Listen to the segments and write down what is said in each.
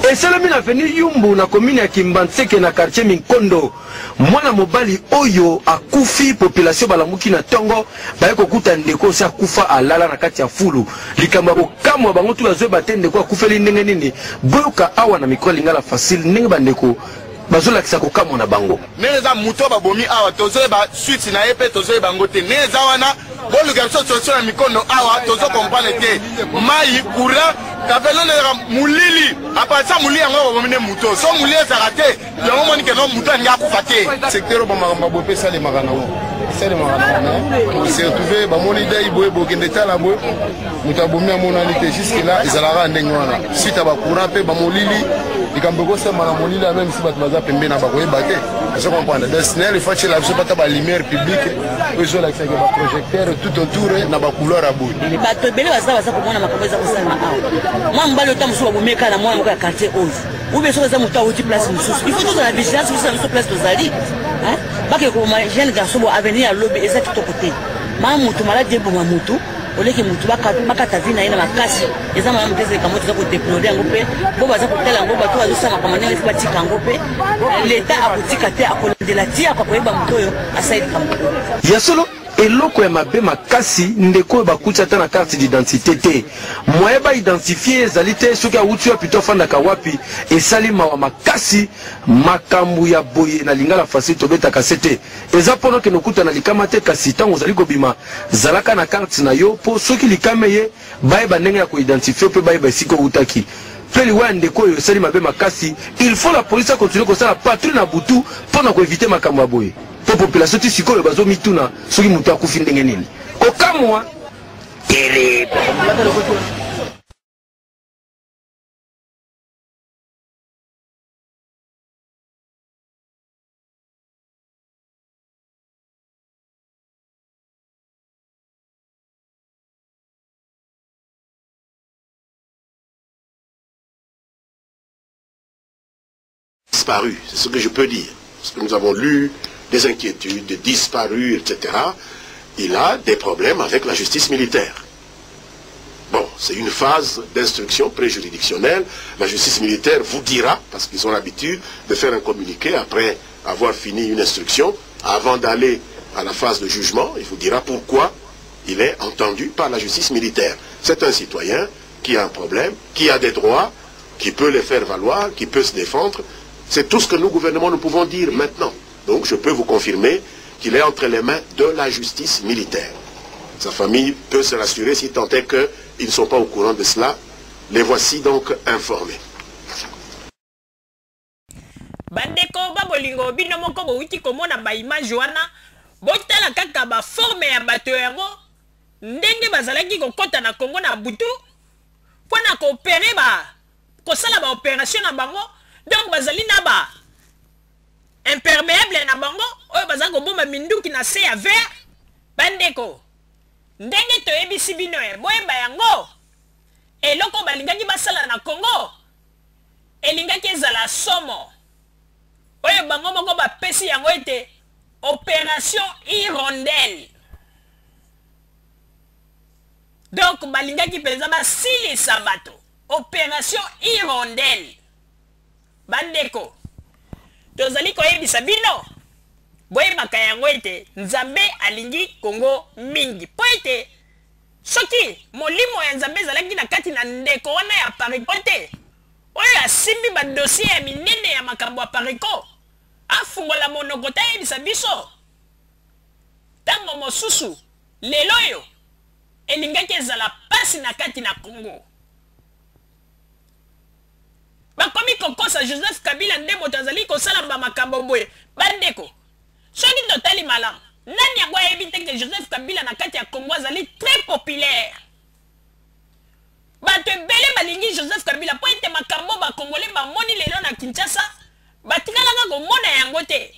Et c'est le mina venu Yumbu na commune ya Kimbanseke na quartier Minkondo. Mwana mobali oyo akufi population balamuki na tongo baye kokuta ndeko sa kufa alala na kati ya fulu. Likamba ko kamwa bango tu bazwe batende ko akufeli ndenge nini. Boyoka awa na mikro lingala facile ndenge bandeko bazola kisa ko kamwa na bango. Neza muto babomi awa tozo ba suite na epe tozo bangote. Neza wana bolu garso solution na mikono awa tozo comprendre te. Mai courant kavelo na mulili apasa muli yango babomine muto. So muli ezarate yango moni ke no muto anga kufate. Secteur ba magamba bope sale magana wo. Sale magana. On s'est retrouvé ba moni dai boye bokende tala boye. Muto abomi amona ni te jusque là ezalaka ndenge wana. Suite ba courant pe ba mulili ikambeko sema na mulili même si bat baza pembe na ba koyebate. Je comprends. Il faut que la lumière publique, il la projecteur tout autour na ba couleur à bout. Bato bele baza baza komona makambo za kosala awa. Moi mbalo tamu so bomeka na mwana ya quartier 11. Ou bien so baza muto a uti place mususu. Il faut que la vigilance sur place tozali. Hein? Bake ko ma jeune garçon bo avenir à lobby exact to côté. Ma mutu malade bo ma mutu. Oleki mutu bakata vina ina makasi. Eza mama mteze kama tuza ko déplorer ngo pe. Bo baza ko tela ngo bato bazo sama kama nele batika ngo pe. L'état a boutika te akolela tia kwa koyeba mutoyo asaidi kama. Ya solo eloko ya mabe makasi ndeko bakuta ta na carte d'identité te. Moyeba identifier ezalite soki awuti ya plutôt fanda ka wapi esali mawa makasi makambu ya boye na lingala facile tobeta kasete. Eza pono ke nokuta na likama te kasi tango zali kobima zalaka na carte na yo po soki likame ye bayeba ndenge ya ko identifier pe bayeba siko utaki. Peli wa ndeko yo esali mabe makasi, il faut la police continue ko sala patrouille na butu pona ko éviter makambu ya boye. Pour population ti sikoyo bazo mituna soki mutu akufi ndenge nini kokamwa terrible. Disparu, c'est ce que je peux dire. Parce que nous avons lu des inquiétudes, des disparus, etc. Il a des problèmes avec la justice militaire. Bon, c'est une phase d'instruction préjuridictionnelle. La justice militaire vous dira, parce qu'ils ont l'habitude de faire un communiqué après avoir fini une instruction, avant d'aller à la phase de jugement, il vous dira pourquoi il est entendu par la justice militaire. C'est un citoyen qui a un problème, qui a des droits, qui peut les faire valoir, qui peut se défendre. C'est tout ce que nous, gouvernement, nous pouvons dire maintenant. Donc je peux vous confirmer qu'il est entre les mains de la justice militaire. Sa famille peut se rassurer si tant est qu'ils ne sont pas au courant de cela. Les voici donc informés. Bandeko babolingo bino moko bouti komona ba image wana botala kaka ba forme ya bato yango ndenge bazalaki kokota na Congo na butu pona ko opérer ba ko sala ba opération na bango. Donc bazali na ba imperméable na bango oyo bazako bomba minduki na se ya vert bandeko ndenge toyebisi bino boyeba yango eloko balingaki basala na Congo elingaki ezala somo oyo bango moko bapesi yango ete opération hirondelle. Donc balingaki penza basilisa bato opération hirondelle. Bandeko tozali koyebisa bino boyebaka yango ete Nzambe alingi Congo mingi po ete soki molimo ya Nzambe ezalaki na kati na ndeko wana ya pariko te oyo asimbi badossier ya minene ya makambo ya pariko afungola monoko tayebisa biso ntango mosusu lelo oyo elingaki ezala pasi na kati na Congo. Bakomi kokosa Joseph Kabila nde moto azali kosala ba makambo boye bandeko soki totali malamu nani yango ayebi te ke Joseph Kabila na kati ya Congo azali très populaire bato ebele balingi Joseph Kabila po ete makambo bakongole bamoni lelo na Kinshasa batikalaka komona yango te.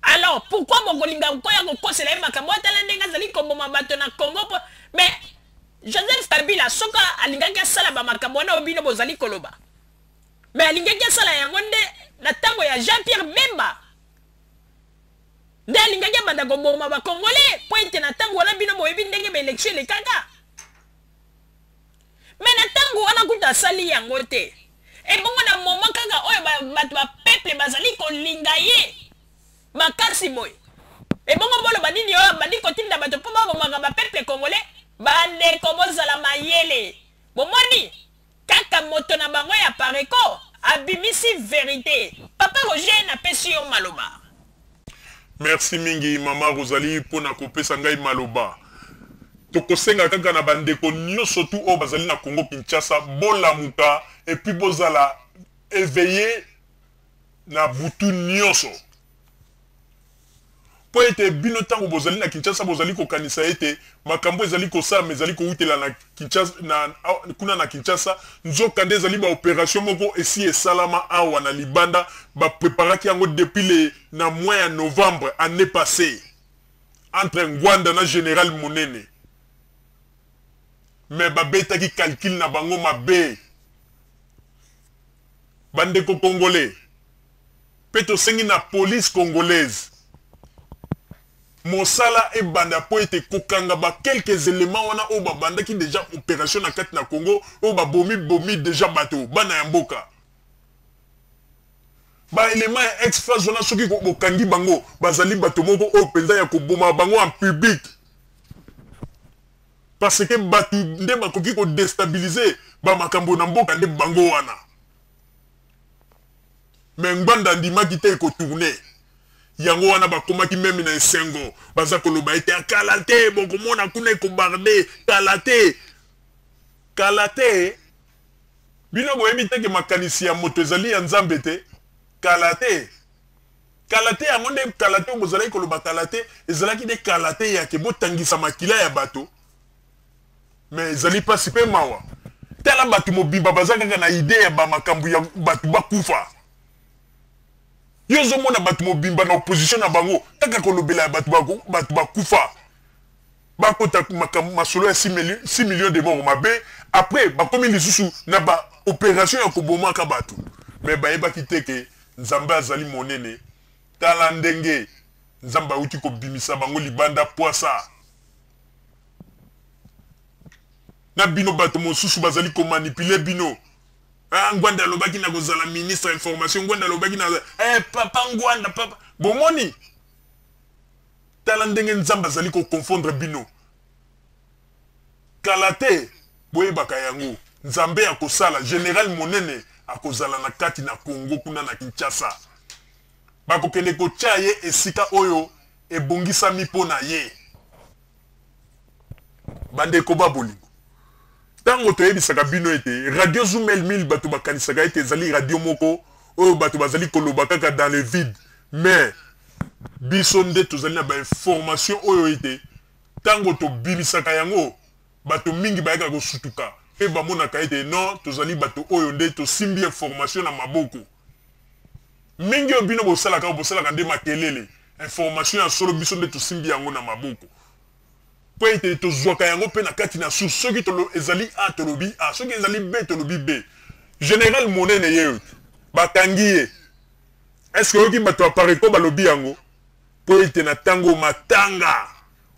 Alors pourquoi bokolinga koya kokosela ye makambo atala ndenge azali koboma bato na Congo po mais Joseph Kabila soka alingaki asala ba makambo wana obino bozali koloba mais alingaki asala yango nde na tango ya Jean-Pierre Bemba nde alingaki abanda koboma ba Congolais po ete na tango wana bino boyebi ndenge ba élection elekaka mais na tango wana kuta sali yango te et bongo na moment kaka oyo bato ba peuple bazali kolinga ye makasi boy et bongo bolo banini oyo bandi kotinda bato po babomaka ba peuple congolais bandeko bozala mayele bomoni kaka moto na bango ya pareko abimisi vérité papa Roger na pesi yo maloba. Merci mingi mama Rosalie pona kopesa ngai maloba. Tokosenga kaka na bandeko nyonso tu o bazali na Congo Kinshasa bolamuka et puis bozala éveillé na butu nyonso. Po ete bino tango bozali na Kinshasa bozali kokanisa ete makambo ezali kosala mezali koutela na Kinshasa kuna na Kinshasa nzokande ezali ba opération moko esi esalama awa na libanda ba préparaki yango depuis na mois ya novembre année passée entre Ngwanda na général Monene mais ba betaki calcul na bango mabe bandeko congolais peto sengi na police congolaise Mosala et banda po ete kokanga ba quelques éléments wana o ba banda ki déjà opération na kati na Congo o ba bomi déjà bateau bana ya mboka ba élément ex-phase wana soki ko bokangi bango bazali bateau moko o penza ya ko boma bango en public parce que batu nde bakoki ko déstabiliser ba makambo na mboka nde bango wana mais nganda ndima kite ko tourner yango wana bakomaki meme na esengo baza koloba ete akala te bokomona kuna ekobarde kala te bino boyebi teke makanisi ya moto ezali ya nzambe te kala te yango nde kala te bozalaki koloba kala te ezalaki nde kala te yake botangisa makila ya bato mais ezali mpasi mpe mawa tala bato mobimba baza kaka na ide ya bamakambo ya bato bakufa yozo mona bato mobimba na opposition na bango taka kolobela bato bakufa bakota masolo ya 6 millions de morts mabe après bakomi lisusu na ba opération ya kobomaka bato mais bayebaki teke nzambe azali monene tala ndenge nzambe auti kobimisa bango libanda poisa na bino bato mosusu bazali komanipule bino Ngwanda lobaki na kozala ministre information Ngwanda lobaki na papa Ngwanda papa bomoni tala ndenge nzamba zali ko confondre bino kalate boyebaka yango nzambe akosala général Monene akozala na kati na Congo kuna na Kinshasa bakokende kotia ye esika oyo ebongisami mpona ye bandeko baboli tango toyebisaka bino ete radio Zoomel 1000 bato bakanisaka ete ezali radio moko oyo bato bazali koloba kaka dans le vide mais biso nde tozali na bainformation oyo ete tango tobimisaka yango bato mingi bayaka kosutuka mpe bamonaka ete non tozali bato oyo nde tosimbi information na maboko mingi oyo bino bosalaka nde makelele information ya solo biso nde tosimbi yango na maboko po ete tozwaka yango mpe na kati na susu soki ezali a tolobi a soki ezali b tolobi b général Monene ye bakangi ye est-ce que oyoki bato apareko balobi yango po ete na tango matanga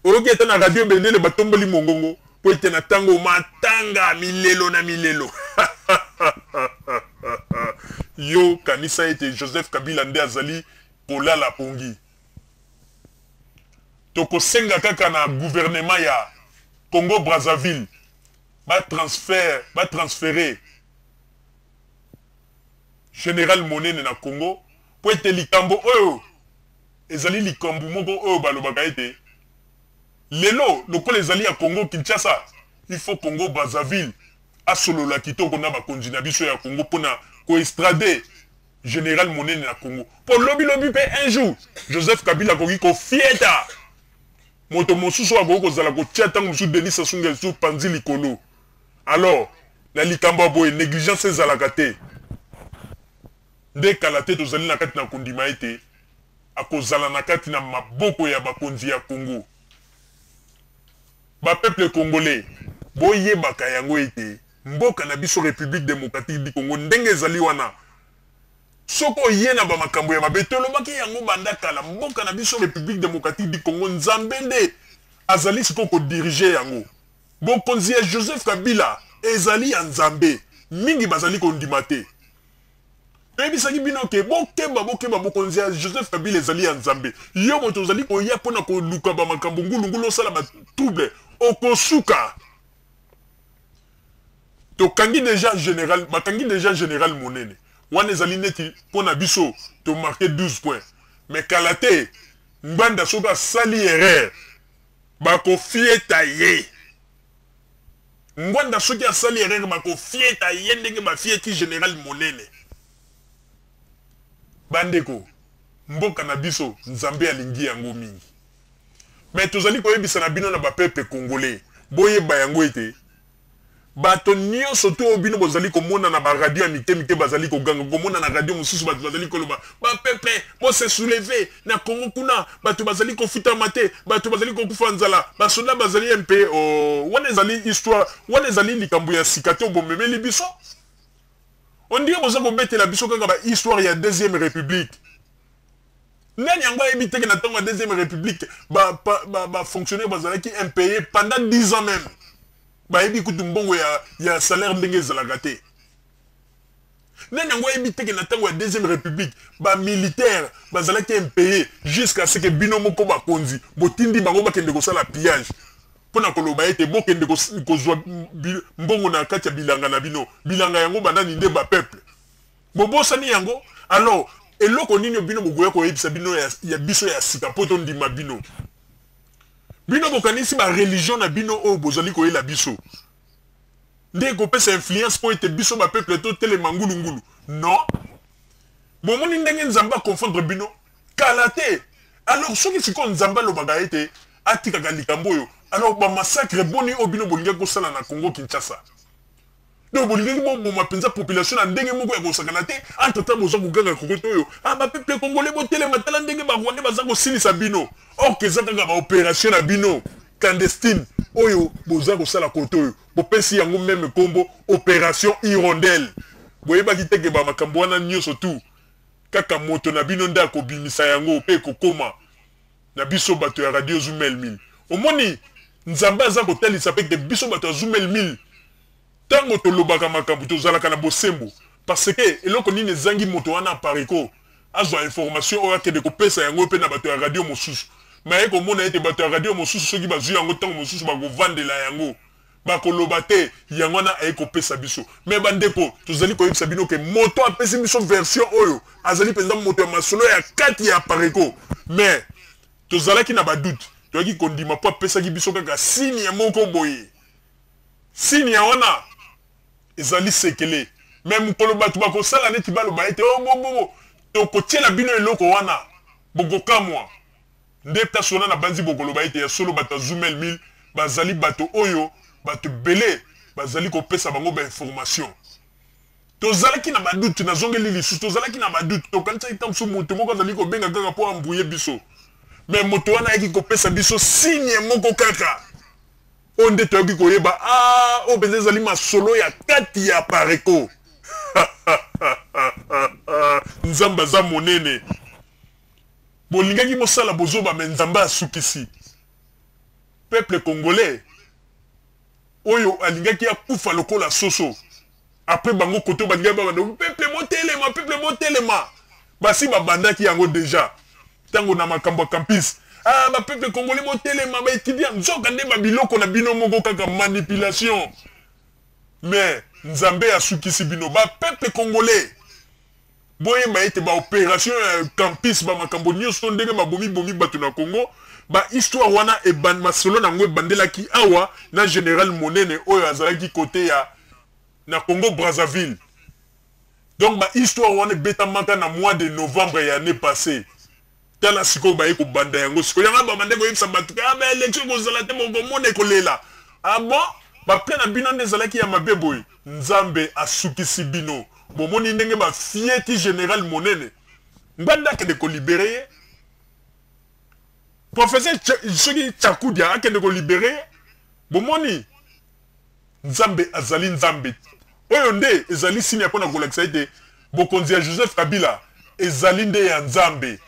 oyoki ete na radio bendele batomboli mongongo po ete na tango matanga milelo na milelo yo kanisa ete Joseph Kabila nde azali kolala pongi tokosenga kaka na gouvernement ya Congo Brazzaville ba transférer général Monene na Congo po ete likambo oyo ezali likambo moko oyo balobaka ete lelo lokola ezali ya Congo Kinshasa il faut Congo Brazzaville asolola kitoko na bakonzi na biso ya Congo pona ko estrader général Monene na Congo po lobi pe un jour Joseph Kabila koki ko fieta moto mosusu akoki kozala kotia ntango mosusu Denis Sassou Nguesso panzi likolo alors na likambo boye négligence ezalaka te nde kala te tozali na kati na kondima ete akozala na kati na maboko ya bakonzi ya Congo bapeuple congolais boyebaka yango ete mboka na biso République démocratique du Congo ndenge ezali wana soko oye na bamakambo ya mabe tolobaki yango banda kala mboka na biso République démocratique du Congo nzambe nde azali siko kodirige yango bokonzi ya Joseph Kabila ezali ya nzambe mingi bazali kondima te toyebisaki bino ke bokeba bokonzi ya Joseph Kabila ezali ya nzambe yo moto ozali koya mpona koluka bamakambo ngulungulu osala batrouble okosuka bakangi déjà général monene wana ezali neti mpona biso tomarke 12 points mais kala te ngbanda soki asali erreur bakofieta ye ngwanda soki asali erreur bakofieta ye ndenge bafieti général monene bandeko mboka na biso nzambe alingi yango mingi mais tozali koyebisa na bino na bapepe congolais boyeba yango ete bato nyonso to bino bozali komona na baradio ya mike bazali koganga komona na radio mosusu bato bazali koloba bapepe bose souleve na Congo kuna bato bazali kofutama te bato bazali kokufa nzala basoda bazali mpe wana ezali histoire wana ezali likambo ya sika te bomemeli biso on dit boza kobetela biso kaka ba histoire ya deuxième république nani yango ayebi teke na ntango ya deuxième république ba fonctionnaire bazalaki impayé pendant 10 ans même bayebi kutu mbongo ya salaire ndenge ezalaka te nani yango ayebi teke na ntango ya deuxième république bamilitaire bazalaki impayé jusqu'à ce que bino moko bakonzi botindi bango bakende kosala pillage mpona koloba ete bokende kozwa mbongo na kati ya bilanga na bino bilanga yango banani nde bapeuple bobosani yango alors eloko nini bino bokoya koyebisa bino ya biso ya sika mpo tondima bino bokanisi bareligion na bino oyo bozali koyela biso nde kopesa influence mpo ete biso bapeuple totelema ngulungulu non bomoni ndenge nzambe akonfondre bino kala te alors soki sikoyo nzambe alobaka ete atikaka likambo oyo alors bamassacre boni oyo bino bolingaki kosala na Congo Kinshasa donc bolingaki boboma mpenza population na ndenge moko ya kosakana te entretemps boza koganga kokoto oyo bapeuple congolais botelema tala ndenge barwandais baza kosilisa bino orke eza kaka baopération na bino clandestine oyo boza kosala koto oyo bopesi yango meme kombo opération hirondelle boyebaki teke bamakambo wana nyonso tu kaka moto na bino nde akobimisa yango mpe kokoma na biso bato ya radio Zumel 1000 omoni nzambe aza kotalisa mpe te biso bato ya Zumel 1000 ntango tolobaka makambo tozalaka na bosembo parce que eloko nini ezangi moto wana apariko azwa information oyo akende kopesa yango mpe na bato ya radio mosusu maye komona ete bato ya radio mosusu soki bazwi yango ntango mosusu bakovandela yango bakoloba te yango wana aye kopesa biso me bandeko tozali koyebisa bino ke moto apesi biso version oyo azali mpenza moto ya masolo ya kati ya apariko mais tozalaki na badute toyaki kondima mpo apesaki biso kaka sini ya moko boye sini ya wana ezali sekele me mokolo bato bakosala neti baloba ete bobobo tokotiela bino eloko wana bokokamwa nde place wana na banzi bokoloba ete ya solo bato ya Zumel 1000 bazali bato oyo bato bele bazali kopesa bango bainformation tozalaki na badute nazongeli lisusu tozalaki na badute tokanisaki ntango mosusu moto moko azali kobenga kaka mpo ambrouye biso me moto wana ayaki kopesa biso signe moko kaka oyo nde toyoki koyeba oyo mpenza ezali masolo ya kati ya pareko nzambe aza monene bolingaki mosala bozoba me nzambe asukisi peuple congolais oyo alingaki akufa lokola soso apres bango koto balingaki babanda peuple motelema basi babandaki yango deja ntango na makambo ya campus bapeuple congolais motelema baétudia nzoka nde babiloko na bino moko kaka manipulation mais nzambe asukisi bino bapeuple congolais boyeba ete baopération ya campus bamakambo nyonso ndenge babomi bato na Congo bahistoire wana masolo nango ebandelaki awa na général monene oyo azalaki kote ya na Congo Brazzaville donc bahistoire wana ebetamaka na mois de novembre ya année passée tala sikoyo baye kobanda yango sikoyo yango bamande koyebisa bato baélection ekozala te mokomona ekolela bon baplan na bino nde ezalaki ya mabe boye nzambe asukisi bino bomoni ndenge bafieti général monene ngbanda akende kolibere ye professeur soki Tchakudia akende kolibere ye bomoni nzambe azali nzambe oyo nde ezali sini ya mpona kolakisa ete bokonzi ya Joseph Kabila ezali nde ya nzambe